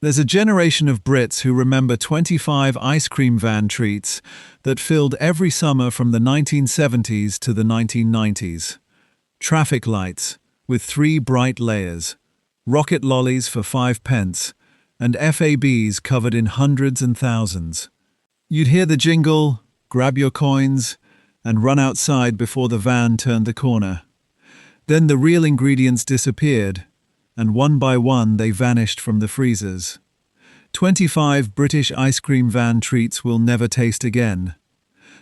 There's a generation of Brits who remember 25 ice cream van treats that filled every summer from the 1970s to the 1990s. Traffic lights, with 3 bright layers, rocket lollies for 5p, and FABs covered in hundreds and thousands. You'd hear the jingle, grab your coins, and run outside before the van turned the corner. Then the real ingredients disappeared, and one by one they vanished from the freezers. 25 British ice cream van treats we'll never taste again.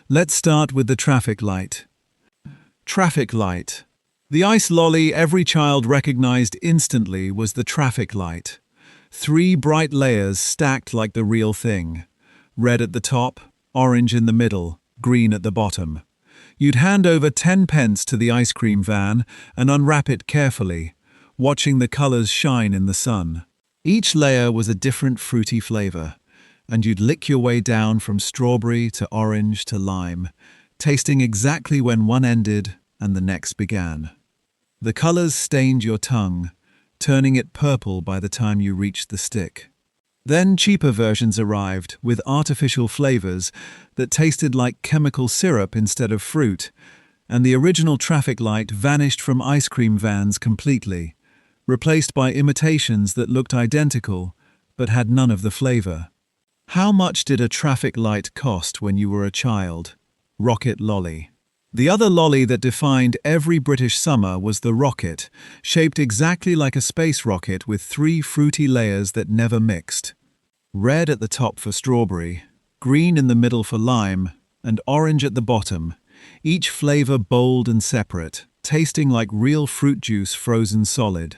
Let's start with the traffic light. Traffic light. The ice lolly every child recognized instantly was the traffic light. 3 bright layers stacked like the real thing. Red at the top, orange in the middle, green at the bottom. You'd hand over 10p to the ice cream van and unwrap it carefully, watching the colors shine in the sun. Each layer was a different fruity flavor, and you'd lick your way down from strawberry to orange to lime, tasting exactly when one ended and the next began. The colors stained your tongue, turning it purple by the time you reached the stick. Then cheaper versions arrived with artificial flavors that tasted like chemical syrup instead of fruit, and the original traffic light vanished from ice cream vans completely, replaced by imitations that looked identical but had none of the flavor. How much did a traffic light cost when you were a child? Rocket lolly. The other lolly that defined every British summer was the rocket, shaped exactly like a space rocket with 3 fruity layers that never mixed. Red at the top for strawberry, green in the middle for lime, and orange at the bottom, each flavor bold and separate, tasting like real fruit juice frozen solid.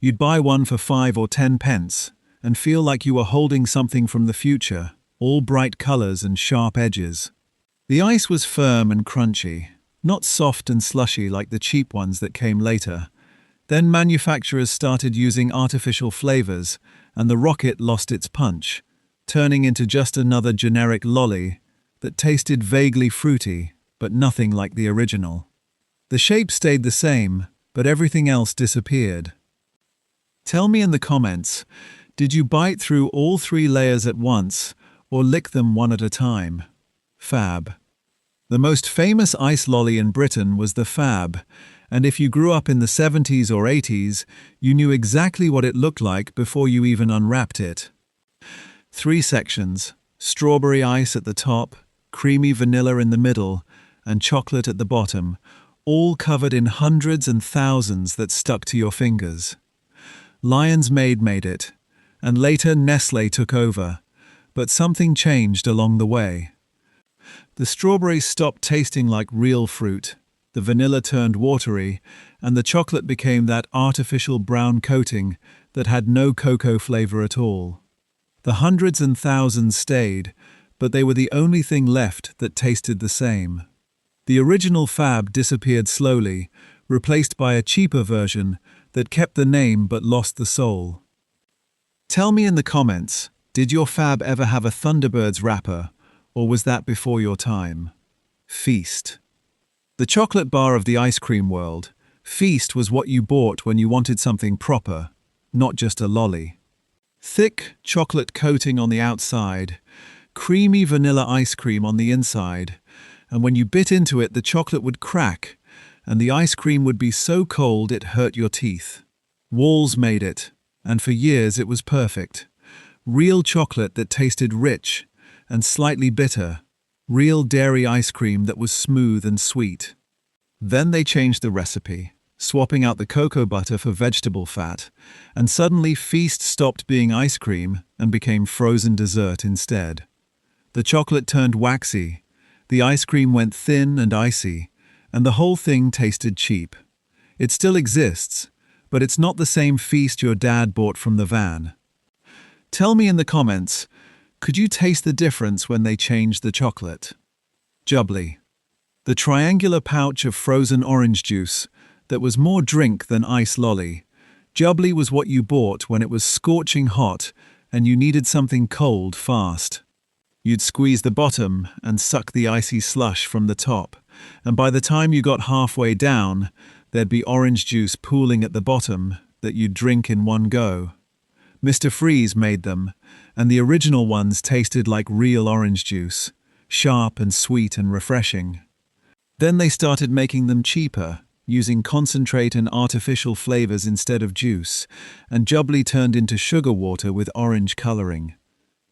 You'd buy one for 5 or 10p, and feel like you were holding something from the future, all bright colors and sharp edges. The ice was firm and crunchy, not soft and slushy like the cheap ones that came later. Then manufacturers started using artificial flavors, and the rocket lost its punch, turning into just another generic lolly that tasted vaguely fruity, but nothing like the original. The shape stayed the same, but everything else disappeared. Tell me in the comments, did you bite through all 3 layers at once, or lick them one at a time? Fab. The most famous ice lolly in Britain was the Fab, and if you grew up in the 70s or 80s, you knew exactly what it looked like before you even unwrapped it. 3 sections, strawberry ice at the top, creamy vanilla in the middle, and chocolate at the bottom, all covered in hundreds and thousands that stuck to your fingers. Maid made it, and later Nestlé took over, but something changed along the way. The strawberries stopped tasting like real fruit, the vanilla turned watery, and the chocolate became that artificial brown coating that had no cocoa flavor at all. The hundreds and thousands stayed, but they were the only thing left that tasted the same. The original Fab disappeared slowly, replaced by a cheaper version that kept the name but lost the soul. Tell me in the comments, did your Fab ever have a Thunderbirds wrapper, or was that before your time? Feast. The chocolate bar of the ice cream world, Feast was what you bought when you wanted something proper, not just a lolly. Thick chocolate coating on the outside, creamy vanilla ice cream on the inside, and when you bit into it the chocolate would crack, and the ice cream would be so cold it hurt your teeth. Walls made it, and for years it was perfect. Real chocolate that tasted rich and slightly bitter. Real dairy ice cream that was smooth and sweet. Then they changed the recipe, swapping out the cocoa butter for vegetable fat, and suddenly Feast stopped being ice cream and became frozen dessert instead. The chocolate turned waxy, the ice cream went thin and icy, and the whole thing tasted cheap. It still exists, but it's not the same Feast your dad bought from the van. Tell me in the comments, could you taste the difference when they changed the chocolate? Jubbly. The triangular pouch of frozen orange juice that was more drink than ice lolly. Jubbly was what you bought when it was scorching hot and you needed something cold fast. You'd squeeze the bottom and suck the icy slush from the top, and by the time you got halfway down, there'd be orange juice pooling at the bottom that you'd drink in one go. Mr. Freeze made them, and the original ones tasted like real orange juice, sharp and sweet and refreshing. Then they started making them cheaper, using concentrate and artificial flavors instead of juice, and Jubbly turned into sugar water with orange coloring.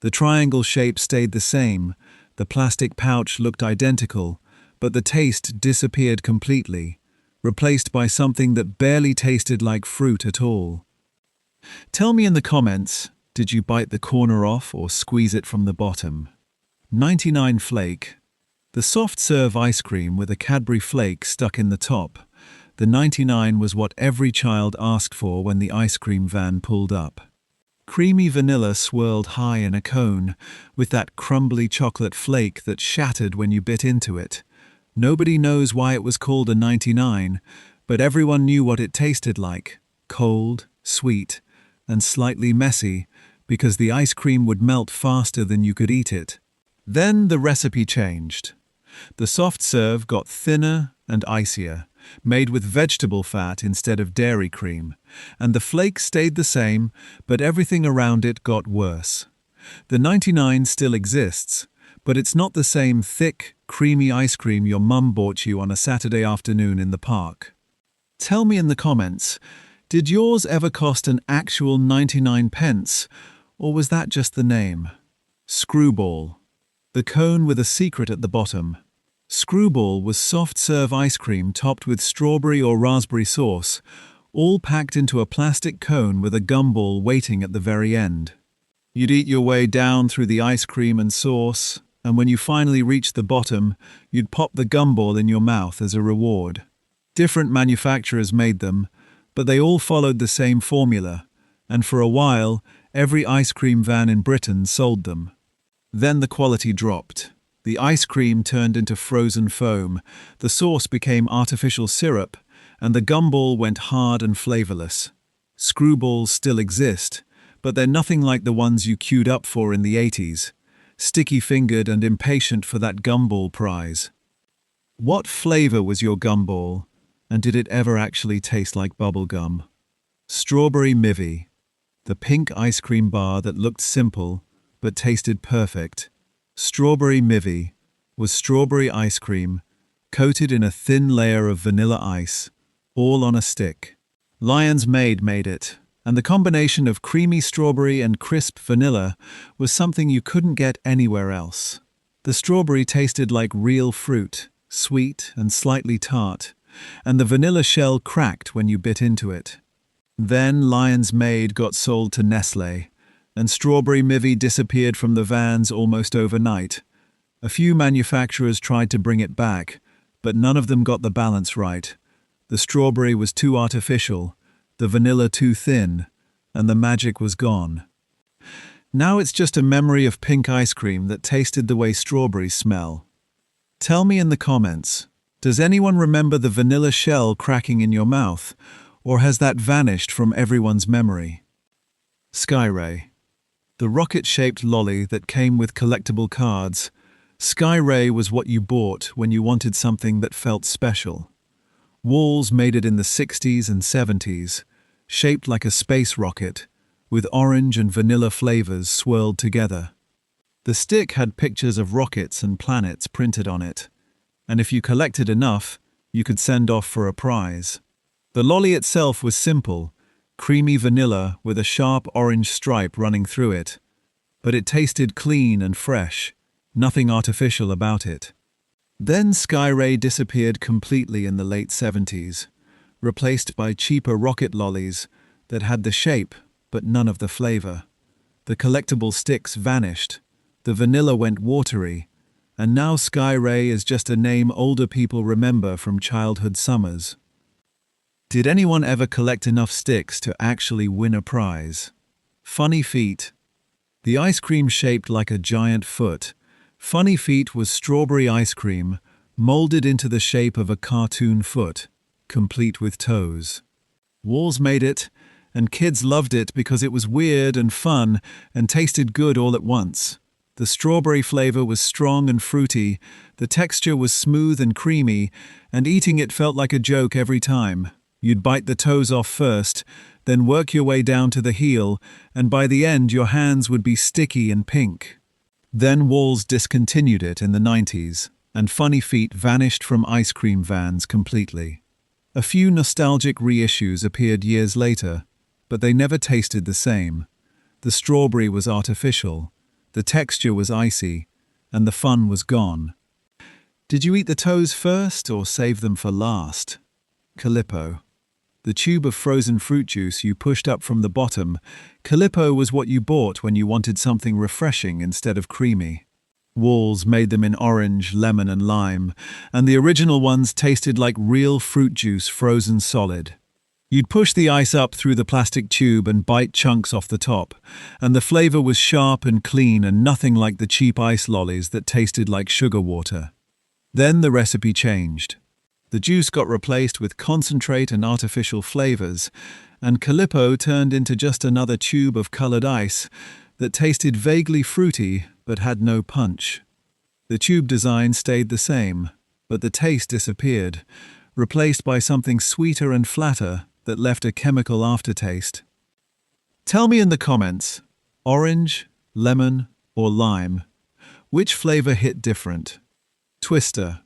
The triangle shape stayed the same, the plastic pouch looked identical, but the taste disappeared completely, replaced by something that barely tasted like fruit at all. Tell me in the comments, did you bite the corner off or squeeze it from the bottom? 99 Flake. The soft serve ice cream with a Cadbury flake stuck in the top. The 99 was what every child asked for when the ice cream van pulled up. Creamy vanilla swirled high in a cone, with that crumbly chocolate flake that shattered when you bit into it. Nobody knows why it was called a 99, but everyone knew what it tasted like: cold, sweet, and slightly messy, because the ice cream would melt faster than you could eat it. Then the recipe changed. The soft serve got thinner and icier, made with vegetable fat instead of dairy cream, and the flake stayed the same, but everything around it got worse. The 99 still exists, but it's not the same thick, creamy ice cream your mum bought you on a Saturday afternoon in the park. Tell me in the comments, did yours ever cost an actual 99 pence, or was that just the name? Screwball. The cone with a secret at the bottom. Screwball was soft-serve ice cream topped with strawberry or raspberry sauce, all packed into a plastic cone with a gumball waiting at the very end. You'd eat your way down through the ice cream and sauce, and when you finally reached the bottom, you'd pop the gumball in your mouth as a reward. Different manufacturers made them, but they all followed the same formula, and for a while, every ice cream van in Britain sold them. Then the quality dropped. The ice cream turned into frozen foam, the sauce became artificial syrup, and the gumball went hard and flavorless. Screwballs still exist, but they're nothing like the ones you queued up for in the 80s, sticky-fingered and impatient for that gumball prize. What flavor was your gumball, and did it ever actually taste like bubblegum? Strawberry Mivy, the pink ice cream bar that looked simple but tasted perfect. Strawberry Mivy was strawberry ice cream coated in a thin layer of vanilla ice, all on a stick. Lion's Maid made it, and the combination of creamy strawberry and crisp vanilla was something you couldn't get anywhere else. The strawberry tasted like real fruit, sweet and slightly tart, and the vanilla shell cracked when you bit into it. Then Lion's Maid got sold to Nestlé, and Strawberry Mivy disappeared from the vans almost overnight. A few manufacturers tried to bring it back, but none of them got the balance right. The strawberry was too artificial, the vanilla too thin, and the magic was gone. Now it's just a memory of pink ice cream that tasted the way strawberries smell. Tell me in the comments, does anyone remember the vanilla shell cracking in your mouth, or has that vanished from everyone's memory? Skyray. The rocket-shaped lolly that came with collectible cards. Skyray was what you bought when you wanted something that felt special. Walls made it in the 60s and 70s, shaped like a space rocket, with orange and vanilla flavors swirled together. The stick had pictures of rockets and planets printed on it, and if you collected enough, you could send off for a prize. The lolly itself was simple, creamy vanilla with a sharp orange stripe running through it, but it tasted clean and fresh, nothing artificial about it. Then Skyray disappeared completely in the late 70s, replaced by cheaper rocket lollies that had the shape but none of the flavor. The collectible sticks vanished, the vanilla went watery, and now Skyray is just a name older people remember from childhood summers. Did anyone ever collect enough sticks to actually win a prize? Funny Feet. The ice cream shaped like a giant foot. Funny Feet was strawberry ice cream, molded into the shape of a cartoon foot, complete with toes. Walls made it, and kids loved it because it was weird and fun and tasted good all at once. The strawberry flavor was strong and fruity, the texture was smooth and creamy, and eating it felt like a joke every time. You'd bite the toes off first, then work your way down to the heel, and by the end your hands would be sticky and pink. Then Walls discontinued it in the 90s, and Funny Feet vanished from ice cream vans completely. A few nostalgic reissues appeared years later, but they never tasted the same. The strawberry was artificial, the texture was icy, and the fun was gone. Did you eat the toes first or save them for last? Calippo. The tube of frozen fruit juice you pushed up from the bottom, Calippo was what you bought when you wanted something refreshing instead of creamy. Walls made them in orange, lemon and lime, and the original ones tasted like real fruit juice frozen solid. You'd push the ice up through the plastic tube and bite chunks off the top, and the flavor was sharp and clean and nothing like the cheap ice lollies that tasted like sugar water. Then the recipe changed. The juice got replaced with concentrate and artificial flavors, and Calippo turned into just another tube of colored ice that tasted vaguely fruity but had no punch. The tube design stayed the same, but the taste disappeared, replaced by something sweeter and flatter that left a chemical aftertaste. Tell me in the comments, orange, lemon, or lime, which flavor hit different? Twister.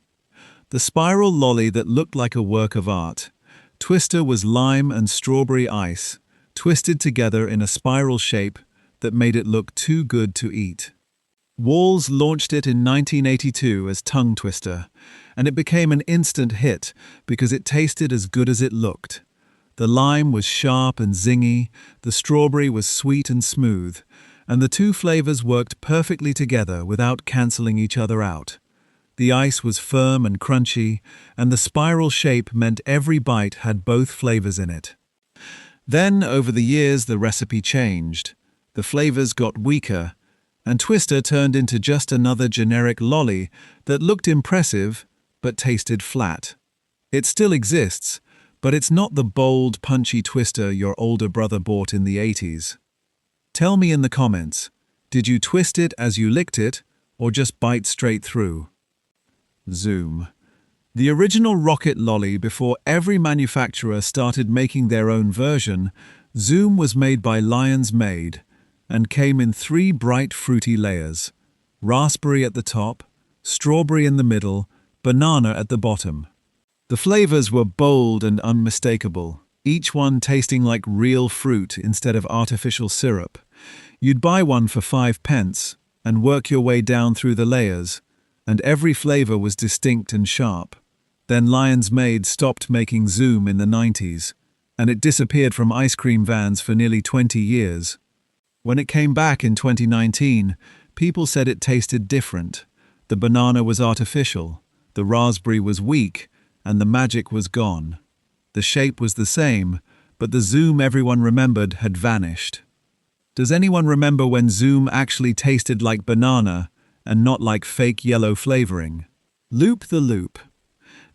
The spiral lolly that looked like a work of art. Twister was lime and strawberry ice, twisted together in a spiral shape that made it look too good to eat. Walls launched it in 1982 as Tongue Twister, and it became an instant hit because it tasted as good as it looked. The lime was sharp and zingy, the strawberry was sweet and smooth, and the two flavors worked perfectly together without canceling each other out. The ice was firm and crunchy, and the spiral shape meant every bite had both flavors in it. Then, over the years, the recipe changed. The flavors got weaker, and Twister turned into just another generic lolly that looked impressive but tasted flat. It still exists, but it's not the bold, punchy Twister your older brother bought in the 80s. Tell me in the comments, did you twist it as you licked it, or just bite straight through? Zoom. The original rocket lolly before every manufacturer started making their own version, Zoom was made by Maid and came in 3 bright fruity layers: raspberry at the top, strawberry in the middle, banana at the bottom. The flavors were bold and unmistakable, each one tasting like real fruit instead of artificial syrup. You'd buy one for 5 pence and work your way down through the layers, and every flavor was distinct and sharp. Then Maid stopped making Zoom in the 90s, and it disappeared from ice cream vans for nearly 20 years. When it came back in 2019, people said it tasted different. The banana was artificial, the raspberry was weak, and the magic was gone. The shape was the same, but the Zoom everyone remembered had vanished. Does anyone remember when Zoom actually tasted like banana and not like fake yellow flavoring? Loop the Loop.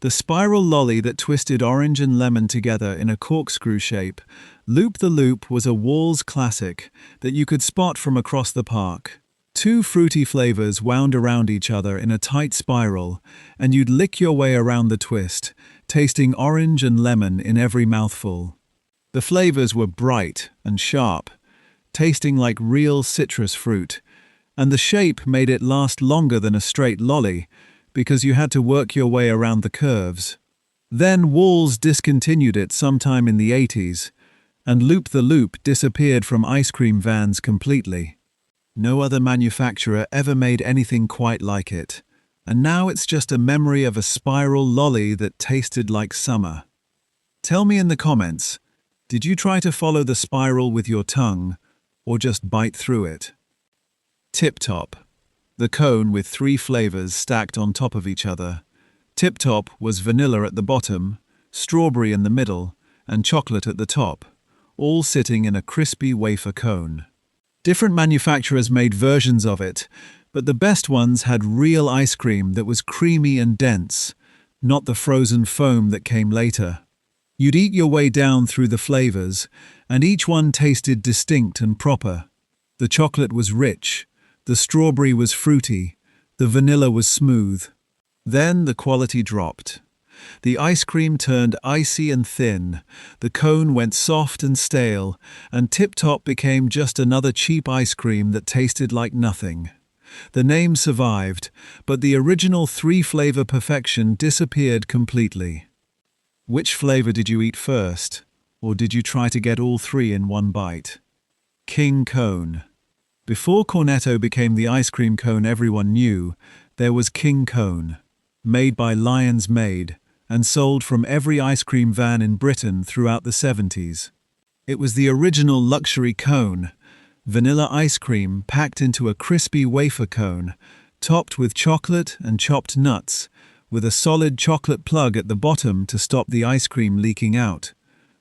The spiral lolly that twisted orange and lemon together in a corkscrew shape, Loop the Loop was a Walls classic that you could spot from across the park. 2 fruity flavors wound around each other in a tight spiral, and you'd lick your way around the twist, tasting orange and lemon in every mouthful. The flavors were bright and sharp, tasting like real citrus fruit, and the shape made it last longer than a straight lolly, because you had to work your way around the curves. Then Walls discontinued it sometime in the 80s, and Loop the Loop disappeared from ice cream vans completely. No other manufacturer ever made anything quite like it, and now it's just a memory of a spiral lolly that tasted like summer. Tell me in the comments, did you try to follow the spiral with your tongue, or just bite through it? Tiptop. The cone with 3 flavors stacked on top of each other. Tiptop was vanilla at the bottom, strawberry in the middle, and chocolate at the top, all sitting in a crispy wafer cone. Different manufacturers made versions of it, but the best ones had real ice cream that was creamy and dense, not the frozen foam that came later. You'd eat your way down through the flavors, and each one tasted distinct and proper. The chocolate was rich, the strawberry was fruity, the vanilla was smooth. Then the quality dropped. The ice cream turned icy and thin, the cone went soft and stale, and Tiptop became just another cheap ice cream that tasted like nothing. The name survived, but the original three-flavor perfection disappeared completely. Which flavor did you eat first, or did you try to get all three in one bite? King Cone. Before Cornetto became the ice cream cone everyone knew, there was King Cone, made by Maid, and sold from every ice cream van in Britain throughout the 70s. It was the original luxury cone, vanilla ice cream packed into a crispy wafer cone, topped with chocolate and chopped nuts, with a solid chocolate plug at the bottom to stop the ice cream leaking out.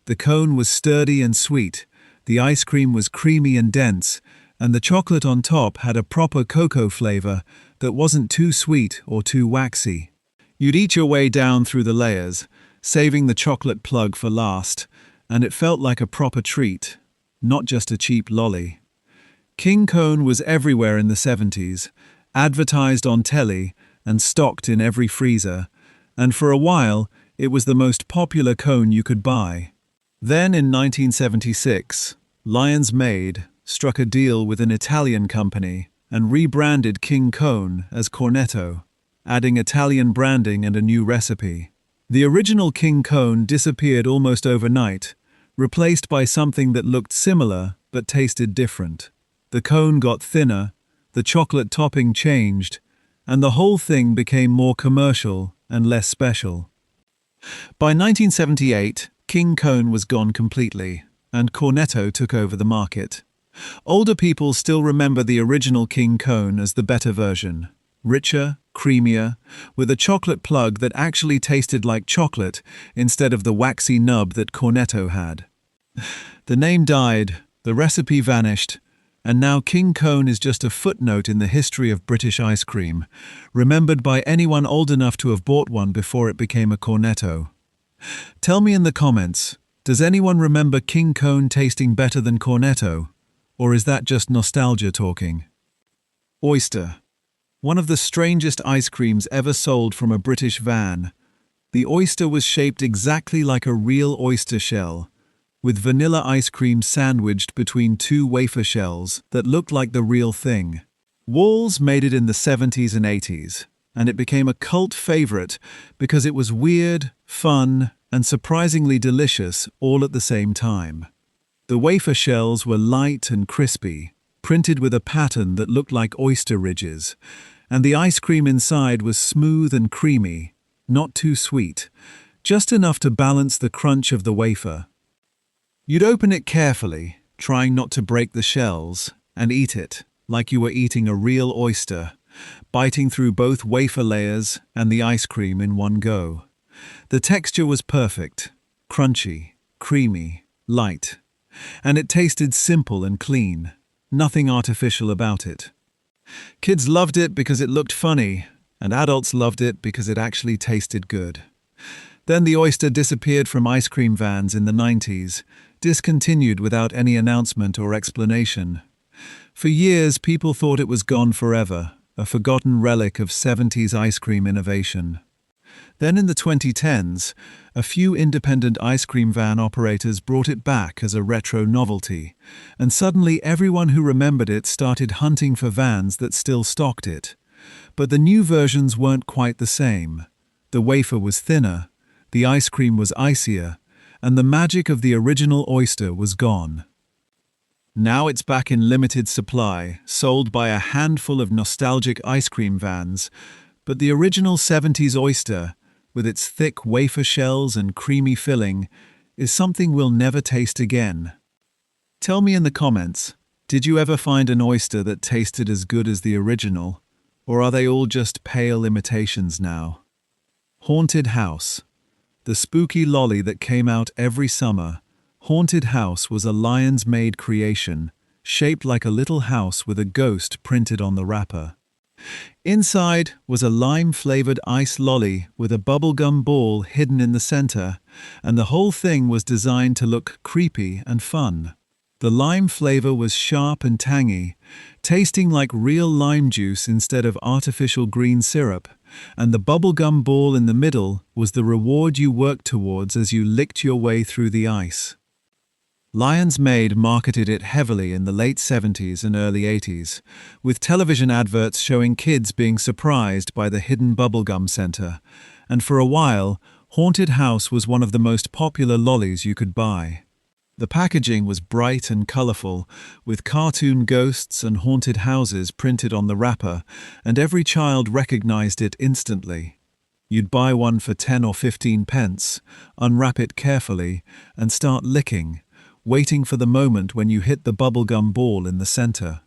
The cone was sturdy and sweet, the ice cream was creamy and dense, and the chocolate on top had a proper cocoa flavor that wasn't too sweet or too waxy. You'd eat your way down through the layers, saving the chocolate plug for last, and it felt like a proper treat, not just a cheap lolly. King Cone was everywhere in the 70s, advertised on telly and stocked in every freezer, and for a while it was the most popular cone you could buy. Then in 1976, Maid struck a deal with an Italian company and rebranded King Cone as Cornetto, adding Italian branding and a new recipe. The original King Cone disappeared almost overnight, replaced by something that looked similar but tasted different. The cone got thinner, the chocolate topping changed, and the whole thing became more commercial and less special. By 1978, King Cone was gone completely, and Cornetto took over the market. Older people still remember the original King Cone as the better version. Richer, creamier, with a chocolate plug that actually tasted like chocolate instead of the waxy nub that Cornetto had. The name died, the recipe vanished, and now King Cone is just a footnote in the history of British ice cream, remembered by anyone old enough to have bought one before it became a Cornetto. Tell me in the comments, does anyone remember King Cone tasting better than Cornetto? Or is that just nostalgia talking? Oyster. One of the strangest ice creams ever sold from a British van. The oyster was shaped exactly like a real oyster shell, with vanilla ice cream sandwiched between two wafer shells that looked like the real thing. Walls made it in the 70s and 80s, and it became a cult favorite because it was weird, fun, and surprisingly delicious all at the same time. The wafer shells were light and crispy, printed with a pattern that looked like oyster ridges, and the ice cream inside was smooth and creamy, not too sweet, just enough to balance the crunch of the wafer. You'd open it carefully, trying not to break the shells, and eat it like you were eating a real oyster, biting through both wafer layers and the ice cream in one go. The texture was perfect, crunchy, creamy, light, and it tasted simple and clean, nothing artificial about it. Kids loved it because it looked funny, and adults loved it because it actually tasted good. Then the oyster disappeared from ice cream vans in the 90s, discontinued without any announcement or explanation. For years, people thought it was gone forever, a forgotten relic of 70s ice cream innovation. Then in the 2010s, a few independent ice cream van operators brought it back as a retro novelty, and suddenly everyone who remembered it started hunting for vans that still stocked it. But the new versions weren't quite the same. The wafer was thinner, the ice cream was icier, and the magic of the original oyster was gone. Now it's back in limited supply, sold by a handful of nostalgic ice cream vans, but the original 70s oyster, with its thick wafer shells and creamy filling, is something we'll never taste again. Tell me in the comments, did you ever find an oyster that tasted as good as the original, or are they all just pale imitations now? Haunted House. The spooky lolly that came out every summer, Haunted House was a Maid creation, shaped like a little house with a ghost printed on the wrapper. Inside was a lime-flavored ice lolly with a bubblegum ball hidden in the center, and the whole thing was designed to look creepy and fun. The lime flavor was sharp and tangy, tasting like real lime juice instead of artificial green syrup, and the bubblegum ball in the middle was the reward you worked towards as you licked your way through the ice. Lion's Maid marketed it heavily in the late 70s and early 80s, with television adverts showing kids being surprised by the hidden bubblegum center, and for a while, Haunted House was one of the most popular lollies you could buy. The packaging was bright and colorful, with cartoon ghosts and haunted houses printed on the wrapper, and every child recognized it instantly. You'd buy one for 10 or 15 pence, unwrap it carefully, and start licking, waiting for the moment when you hit the bubblegum ball in the center.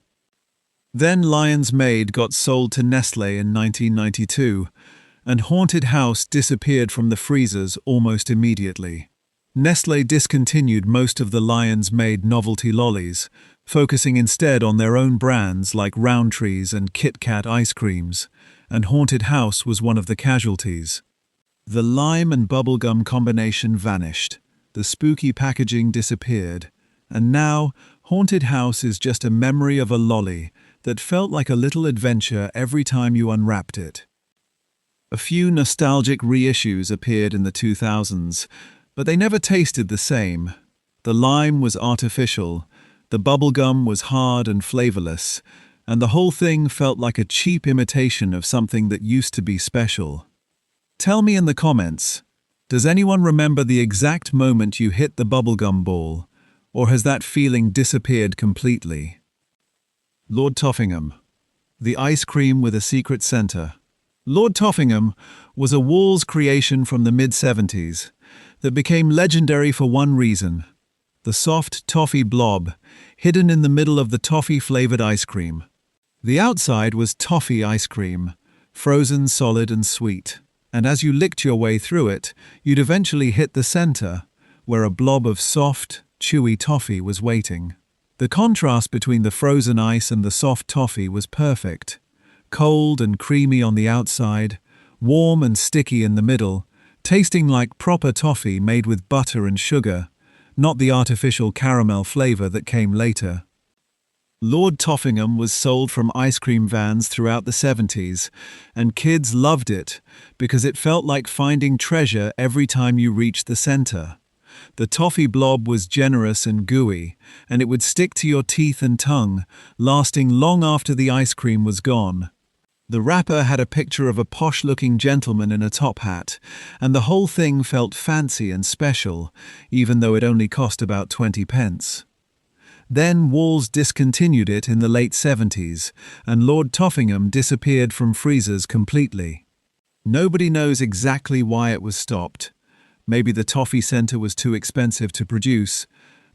Then Lion's Maid got sold to Nestlé in 1992, and Haunted House disappeared from the freezers almost immediately. Nestlé discontinued most of the Lion's Maid novelty lollies, focusing instead on their own brands like Roundtrees and Kit Kat ice creams, and Haunted House was one of the casualties. The lime and bubblegum combination vanished, the spooky packaging disappeared, and now Haunted House is just a memory of a lolly that felt like a little adventure every time you unwrapped it. A few nostalgic reissues appeared in the 2000s, but they never tasted the same. The lime was artificial, the bubblegum was hard and flavorless, and the whole thing felt like a cheap imitation of something that used to be special. Tell me in the comments, does anyone remember the exact moment you hit the bubblegum ball, or has that feeling disappeared completely? Lord Toffingham, the ice cream with a secret center. Lord Toffingham was a Walls creation from the mid-70s that became legendary for one reason: the soft toffee blob hidden in the middle of the toffee-flavored ice cream. The outside was toffee ice cream, frozen, solid and sweet, and as you licked your way through it, you'd eventually hit the center, where a blob of soft, chewy toffee was waiting. The contrast between the frozen ice and the soft toffee was perfect. Cold and creamy on the outside, warm and sticky in the middle, tasting like proper toffee made with butter and sugar, not the artificial caramel flavor that came later. Lord Toffingham was sold from ice cream vans throughout the 70s, and kids loved it because it felt like finding treasure every time you reached the center. The toffee blob was generous and gooey, and it would stick to your teeth and tongue, lasting long after the ice cream was gone. The wrapper had a picture of a posh-looking gentleman in a top hat, and the whole thing felt fancy and special, even though it only cost about 20 pence. Then Walls discontinued it in the late 70s, and Lord Toffingham disappeared from freezers completely. Nobody knows exactly why it was stopped. Maybe the toffee center was too expensive to produce,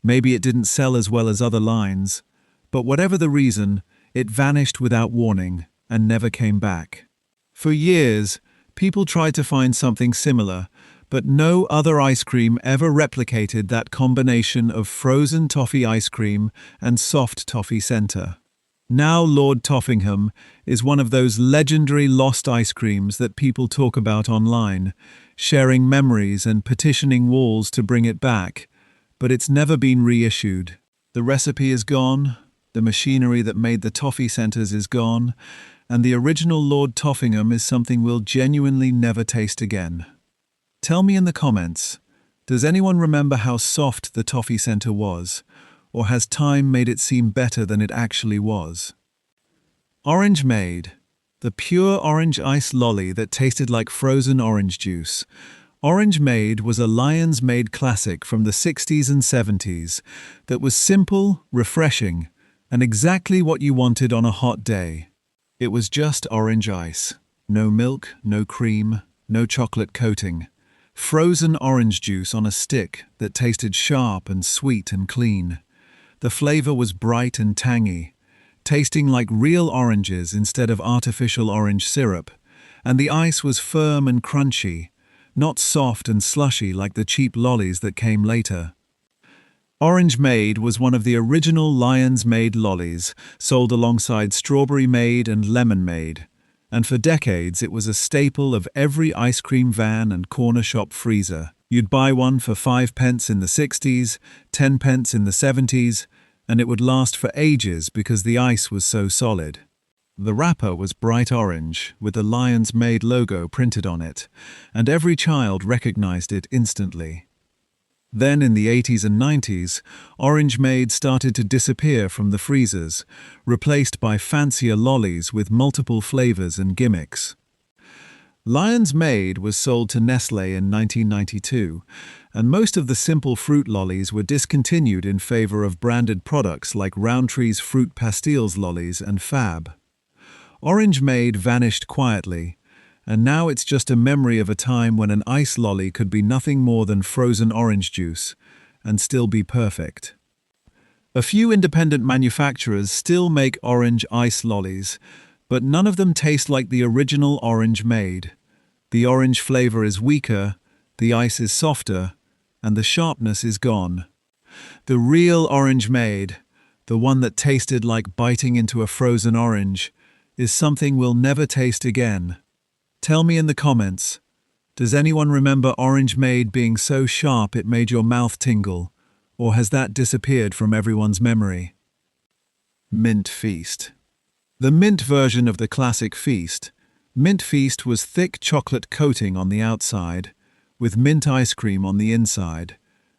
maybe it didn't sell as well as other lines, but whatever the reason, it vanished without warning and never came back. For years, people tried to find something similar, but no other ice cream ever replicated that combination of frozen toffee ice cream and soft toffee center. Now Lord Toffingham is one of those legendary lost ice creams that people talk about online, sharing memories and petitioning Walls to bring it back, but it's never been reissued. The recipe is gone, the machinery that made the toffee centers is gone, and the original Lord Toffingham is something we'll genuinely never taste again. Tell me in the comments, does anyone remember how soft the toffee center was, or has time made it seem better than it actually was? Orange Maid, the pure orange ice lolly that tasted like frozen orange juice. Orange Maid was a Lion's Maid classic from the 60s and 70s that was simple, refreshing, and exactly what you wanted on a hot day. It was just orange ice. No milk, no cream, no chocolate coating. Frozen orange juice on a stick that tasted sharp and sweet and clean. The flavor was bright and tangy, tasting like real oranges instead of artificial orange syrup, and the ice was firm and crunchy, not soft and slushy like the cheap lollies that came later. Orange Maid was one of the original Lion's Maid lollies, sold alongside Strawberry Maid and Lemon Maid, and for decades it was a staple of every ice cream van and corner shop freezer. You'd buy one for 5 pence in the 60s, 10 pence in the 70s, and it would last for ages because the ice was so solid. The wrapper was bright orange, with the Lion's Maid logo printed on it, and every child recognized it instantly. Then in the 80s and 90s, Orange Maid started to disappear from the freezers, replaced by fancier lollies with multiple flavors and gimmicks. Lion's Maid was sold to Nestlé in 1992, and most of the simple fruit lollies were discontinued in favor of branded products like Rowntree's Fruit Pastilles lollies and Fab. Orange Maid vanished quietly, and now it's just a memory of a time when an ice lolly could be nothing more than frozen orange juice and still be perfect. A few independent manufacturers still make orange ice lollies, but none of them taste like the original Orange Maid. The orange flavor is weaker, the ice is softer, and the sharpness is gone. The real Orange Maid, the one that tasted like biting into a frozen orange, is something we'll never taste again. Tell me in the comments, does anyone remember Orange Maid being so sharp it made your mouth tingle, or has that disappeared from everyone's memory? Mint Feast. The mint version of the classic Feast, Mint Feast was thick chocolate coating on the outside, with mint ice cream on the inside,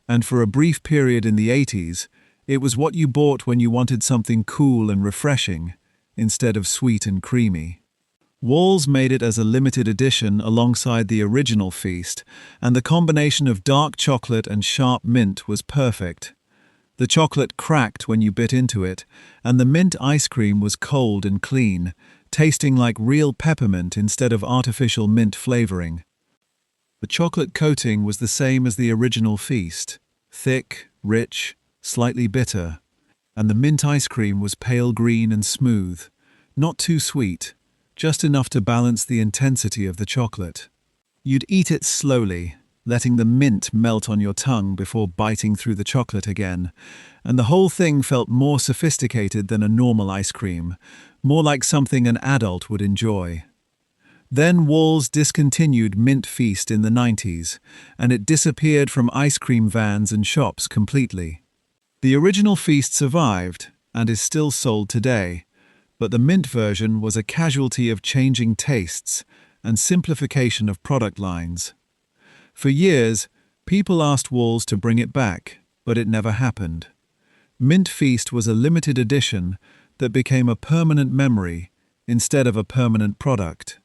and for a brief period in the 80s, it was what you bought when you wanted something cool and refreshing, instead of sweet and creamy. Walls made it as a limited edition alongside the original Feast, and the combination of dark chocolate and sharp mint was perfect. The chocolate cracked when you bit into it, and the mint ice cream was cold and clean, tasting like real peppermint instead of artificial mint flavoring. The chocolate coating was the same as the original Feast, thick, rich, slightly bitter, and the mint ice cream was pale green and smooth, not too sweet, just enough to balance the intensity of the chocolate. You'd eat it slowly, letting the mint melt on your tongue before biting through the chocolate again, and the whole thing felt more sophisticated than a normal ice cream, more like something an adult would enjoy. Then Walls discontinued Mint Feast in the 90s, and it disappeared from ice cream vans and shops completely. The original Feast survived, and is still sold today, but the mint version was a casualty of changing tastes and simplification of product lines. For years, people asked Walls to bring it back, but it never happened. Mint Feast was a limited edition that became a permanent memory instead of a permanent product.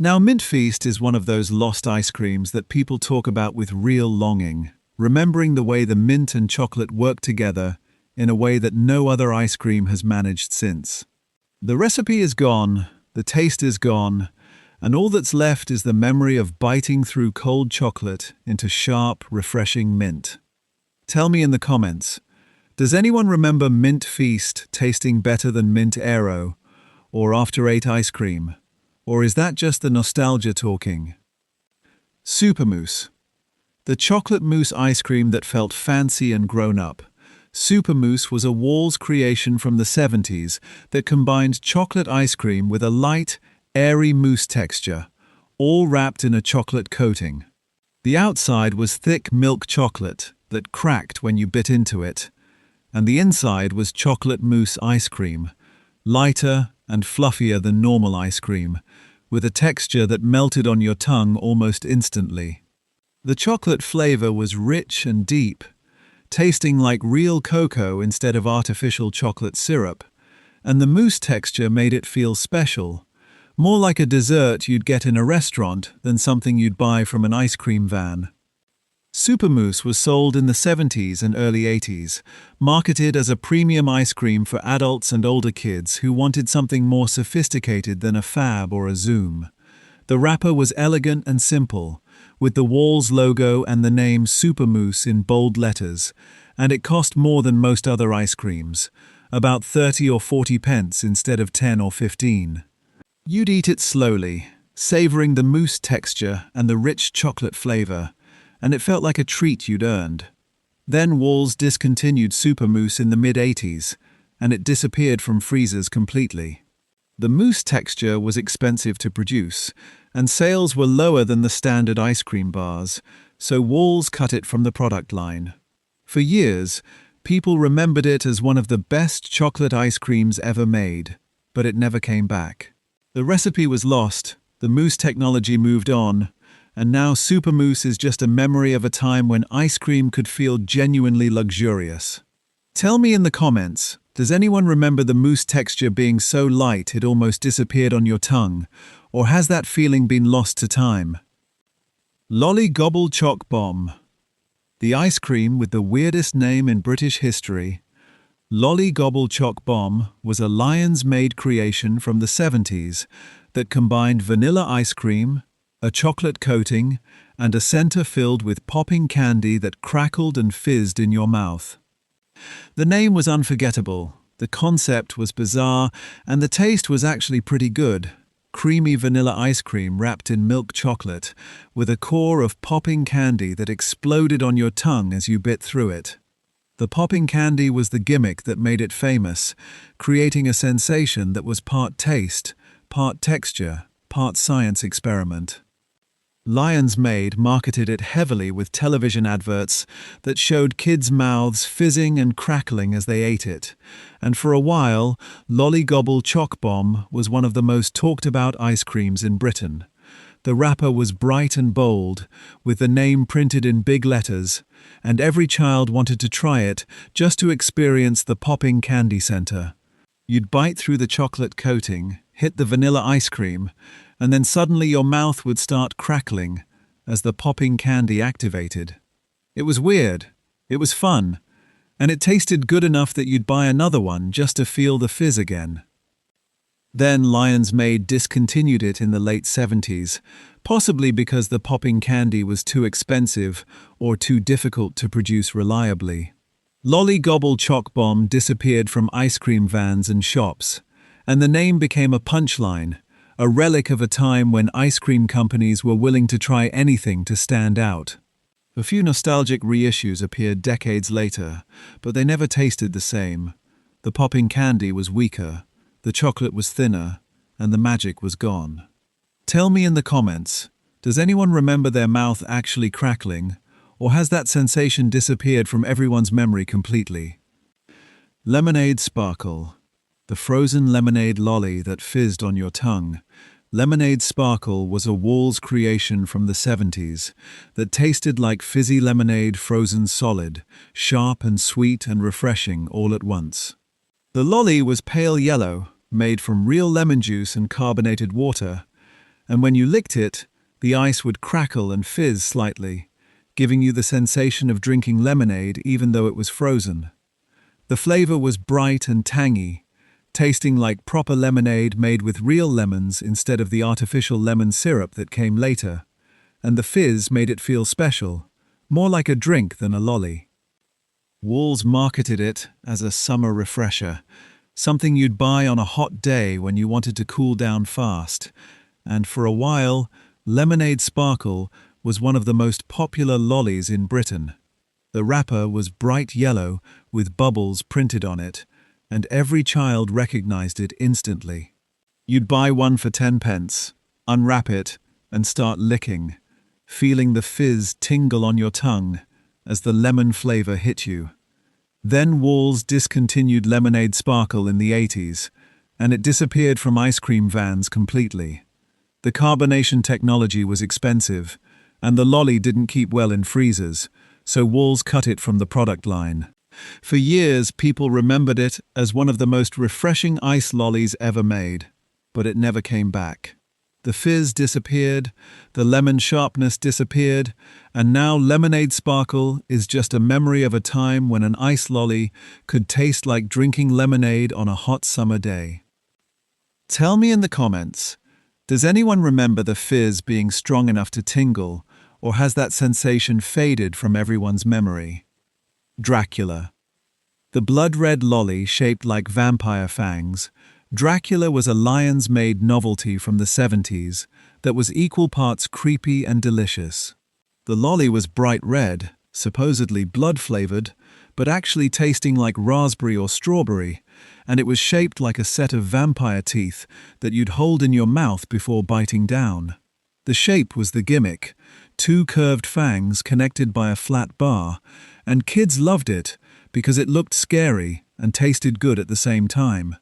Now, Mint Feast is one of those lost ice creams that people talk about with real longing, remembering the way the mint and chocolate work together in a way that no other ice cream has managed since. The recipe is gone, the taste is gone, and all that's left is the memory of biting through cold chocolate into sharp, refreshing mint. Tell me in the comments, does anyone remember Mint Feast tasting better than Mint Aero or After Eight ice cream? Or is that just the nostalgia talking? Super Mousse. The chocolate mousse ice cream that felt fancy and grown up. Super Mousse was a Walls creation from the 70s that combined chocolate ice cream with a light, airy mousse texture, all wrapped in a chocolate coating. The outside was thick milk chocolate that cracked when you bit into it, and the inside was chocolate mousse ice cream, lighter and fluffier than normal ice cream, with a texture that melted on your tongue almost instantly. The chocolate flavor was rich and deep, tasting like real cocoa instead of artificial chocolate syrup, and the mousse texture made it feel special, more like a dessert you'd get in a restaurant than something you'd buy from an ice cream van. Super Mousse was sold in the 70s and early 80s, marketed as a premium ice cream for adults and older kids who wanted something more sophisticated than a Fab or a Zoom. The wrapper was elegant and simple, with the Walls logo and the name Super Mousse in bold letters, and it cost more than most other ice creams, about 30 or 40 pence instead of 10 or 15. You'd eat it slowly, savoring the mousse texture and the rich chocolate flavor, and it felt like a treat you'd earned. Then Walls discontinued Super Mousse in the mid-80s, and it disappeared from freezers completely. The mousse texture was expensive to produce, and sales were lower than the standard ice cream bars, so Walls cut it from the product line. For years, people remembered it as one of the best chocolate ice creams ever made. but it never came back. The recipe was lost, the mousse technology moved on, and now Super Mousse is just a memory of a time when ice cream could feel genuinely luxurious. Tell me in the comments, does anyone remember the mousse texture being so light it almost disappeared on your tongue, or has that feeling been lost to time? Lolly Gobble Choc Bomb. The ice cream with the weirdest name in British history, Lolly Gobble Choc Bomb was a Lions Maid creation from the 70s that combined vanilla ice cream, a chocolate coating, and a center filled with popping candy that crackled and fizzed in your mouth. The name was unforgettable, the concept was bizarre, and the taste was actually pretty good. Creamy vanilla ice cream wrapped in milk chocolate, with a core of popping candy that exploded on your tongue as you bit through it. The popping candy was the gimmick that made it famous, creating a sensation that was part taste, part texture, part science experiment. Lions Maid marketed it heavily with television adverts that showed kids' mouths fizzing and crackling as they ate it, and for a while, Lolly Gobble Choc Bomb was one of the most talked about ice creams in Britain. The wrapper was bright and bold, with the name printed in big letters, and every child wanted to try it just to experience the popping candy center. You'd bite through the chocolate coating, hit the vanilla ice cream, and then suddenly your mouth would start crackling as the popping candy activated. It was weird, it was fun, and it tasted good enough that you'd buy another one just to feel the fizz again. Then Lions Maid discontinued it in the late 70s, possibly because the popping candy was too expensive or too difficult to produce reliably. Lolly Gobble Choc Bomb disappeared from ice cream vans and shops, and the name became a punchline, a relic of a time when ice cream companies were willing to try anything to stand out. A few nostalgic reissues appeared decades later, but they never tasted the same. The popping candy was weaker, the chocolate was thinner, and the magic was gone. Tell me in the comments, does anyone remember their mouth actually crackling, or has that sensation disappeared from everyone's memory completely? Lemonade Sparkle. The frozen lemonade lolly that fizzed on your tongue. Lemonade Sparkle was a Walls creation from the 70s that tasted like fizzy lemonade frozen solid, sharp and sweet and refreshing all at once. The lolly was pale yellow, made from real lemon juice and carbonated water, and when you licked it, the ice would crackle and fizz slightly, giving you the sensation of drinking lemonade even though it was frozen. The flavor was bright and tangy, tasting like proper lemonade made with real lemons instead of the artificial lemon syrup that came later, and the fizz made it feel special, more like a drink than a lolly. Walls marketed it as a summer refresher, something you'd buy on a hot day when you wanted to cool down fast, and for a while, Lemonade Sparkle was one of the most popular lollies in Britain. The wrapper was bright yellow with bubbles printed on it, and every child recognized it instantly. You'd buy one for 10 pence, unwrap it, and start licking, feeling the fizz tingle on your tongue as the lemon flavor hit you. Then Walls discontinued Lemonade Sparkle in the 80s, and it disappeared from ice cream vans completely. The carbonation technology was expensive, and the lolly didn't keep well in freezers, so Walls cut it from the product line. For years, people remembered it as one of the most refreshing ice lollies ever made, but it never came back. The fizz disappeared, the lemon sharpness disappeared, and now Lemonade Sparkle is just a memory of a time when an ice lolly could taste like drinking lemonade on a hot summer day. Tell me in the comments, does anyone remember the fizz being strong enough to tingle, or has that sensation faded from everyone's memory? Dracula. The blood-red lolly shaped like vampire fangs, Dracula was a Lions Maid novelty from the 70s that was equal parts creepy and delicious. The lolly was bright red, supposedly blood-flavored, but actually tasting like raspberry or strawberry, and it was shaped like a set of vampire teeth that you'd hold in your mouth before biting down. The shape was the gimmick, 2 curved fangs connected by a flat bar, and kids loved it because it looked scary and tasted good at the same time.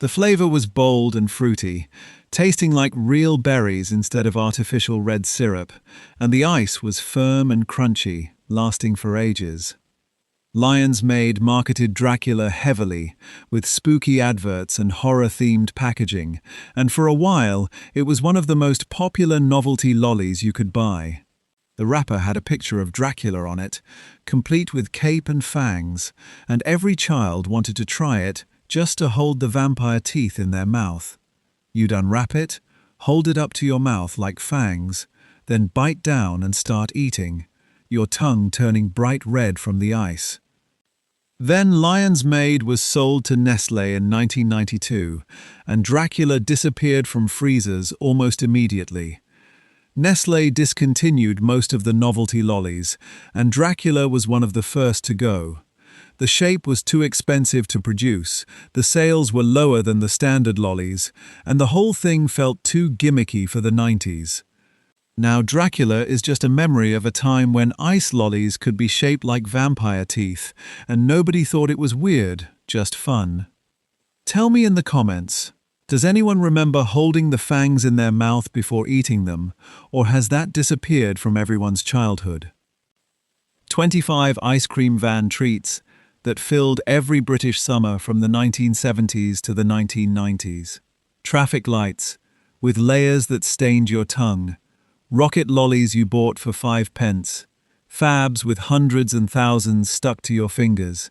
The flavor was bold and fruity, tasting like real berries instead of artificial red syrup, and the ice was firm and crunchy, lasting for ages. Lion's Maid marketed Dracula heavily, with spooky adverts and horror-themed packaging, and for a while it was one of the most popular novelty lollies you could buy. The wrapper had a picture of Dracula on it, complete with cape and fangs, and every child wanted to try it just to hold the vampire teeth in their mouth. You'd unwrap it, hold it up to your mouth like fangs, then bite down and start eating, your tongue turning bright red from the ice. Then Lion's Maid was sold to Nestlé in 1992, and Dracula disappeared from freezers almost immediately. Nestlé discontinued most of the novelty lollies, and Dracula was one of the first to go. The shape was too expensive to produce, the sales were lower than the standard lollies, and the whole thing felt too gimmicky for the 90s. Now Dracula is just a memory of a time when ice lollies could be shaped like vampire teeth, and nobody thought it was weird, just fun. Tell me in the comments, does anyone remember holding the fangs in their mouth before eating them, or has that disappeared from everyone's childhood? 25 ice cream van treats that filled every British summer from the 1970s to the 1990s. Traffic lights, with layers that stained your tongue. Rocket lollies you bought for 5p. Fabs with hundreds and thousands stuck to your fingers.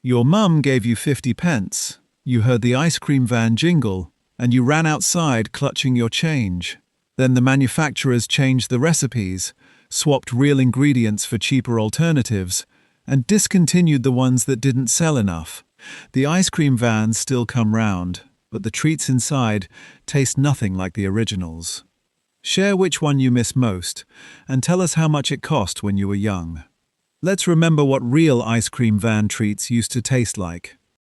Your mum gave you 50p. You heard the ice cream van jingle, and you ran outside clutching your change. Then the manufacturers changed the recipes, swapped real ingredients for cheaper alternatives, and discontinued the ones that didn't sell enough. The ice cream vans still come round, but the treats inside taste nothing like the originals. Share which one you miss most, and tell us how much it cost when you were young. Let's remember what real ice cream van treats used to taste like.